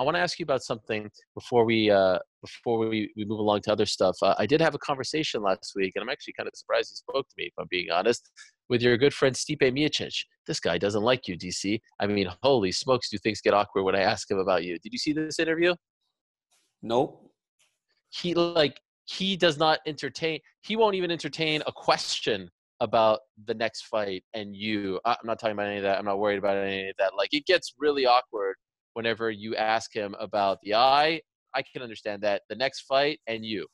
I want to ask you about something before we move along to other stuff. I did have a conversation last week, and I'm actually kind of surprised he spoke to me, if I'm being honest, with your good friend Stipe Miocic. This guy doesn't like you, DC. I mean, holy smokes, do things get awkward when I ask him about you? Did you see this interview? Nope. He does not entertain. He won't even entertain a question about the next fight and you. I'm not talking about any of that. I'm not worried about any of that. Like, it gets really awkward whenever you ask him about the eye. I can understand that. The next fight and you.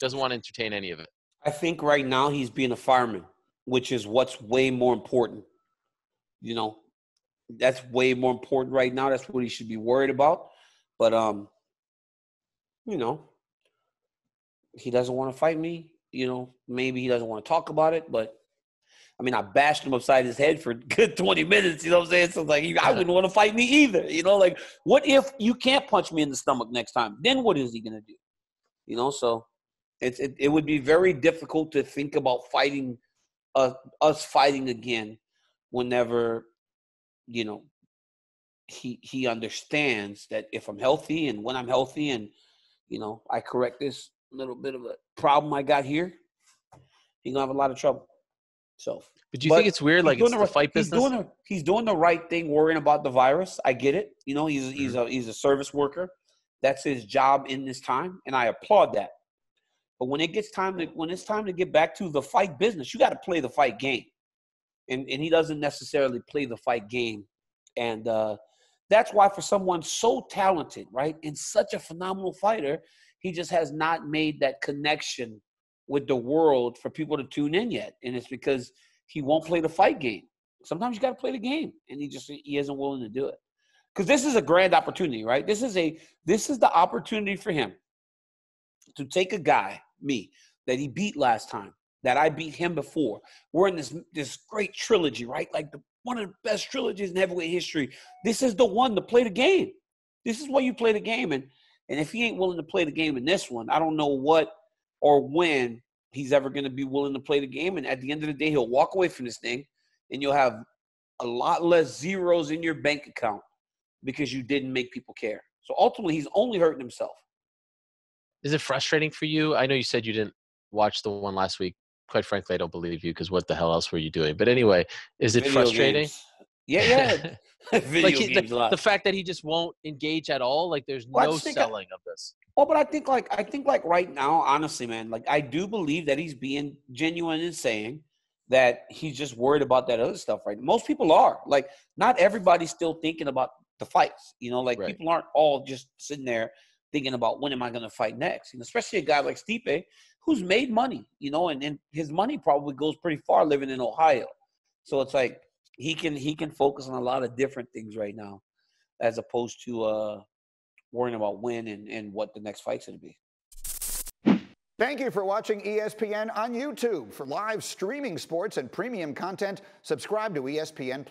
Doesn't want to entertain any of it. I think right now he's being a fireman, which is what's way more important. You know, that's way more important right now. That's what he should be worried about. But, you know, he doesn't want to fight me. You know, maybe he doesn't want to talk about it, but I mean, I bashed him upside his head for a good 20 minutes, you know what I'm saying? So, like, I wouldn't want to fight me either, you know? Like, what if you can't punch me in the stomach next time? Then what is he going to do? You know, so it would be very difficult to think about fighting, us fighting again whenever, you know, he understands that if I'm healthy and when I'm healthy and, you know, I correct this little bit of a problem I got here, he's going to have a lot of trouble. So, but do you think it's weird? Like, it's the fight business. He's doing the right thing, worrying about the virus. I get it. You know, he's a service worker. That's his job in this time, and I applaud that. But when it's time to get back to the fight business, you got to play the fight game, and he doesn't necessarily play the fight game, and that's why for someone so talented, right, and such a phenomenal fighter, he just has not made that connection with the world for people to tune in yet. And it's because he won't play the fight game. Sometimes you got to play the game, and he isn't willing to do it. Because this is a grand opportunity, right? This is the opportunity for him to take a guy, me, that he beat last time, that I beat him before. We're in this great trilogy, right? Like one of the best trilogies in heavyweight history. This is the one to play the game. This is why you play the game. And if he ain't willing to play the game in this one, I don't know what or when he's ever going to be willing to play the game. And at the end of the day, he'll walk away from this thing, and you'll have a lot less zeros in your bank account because you didn't make people care. So ultimately, he's only hurting himself. Is it frustrating for you? I know you said you didn't watch the one last week. Quite frankly, I don't believe you, because what the hell else were you doing? But anyway, is it frustrating? Games. Yeah. The fact that he just won't engage at all, like there's no selling of this. Well, but I think right now, honestly, man, like I do believe that he's being genuine in saying that he's just worried about that other stuff, right? Most people are. Like, not everybody's still thinking about the fights, you know, like right. People aren't all just sitting there thinking about when am I going to fight next, and especially a guy like Stipe who's made money, you know, and his money probably goes pretty far living in Ohio. So it's like he can focus on a lot of different things right now, as opposed to worrying about when and what the next fight's going to be. Thank you for watching ESPN on YouTube. For live streaming sports and premium content, subscribe to ESPN+.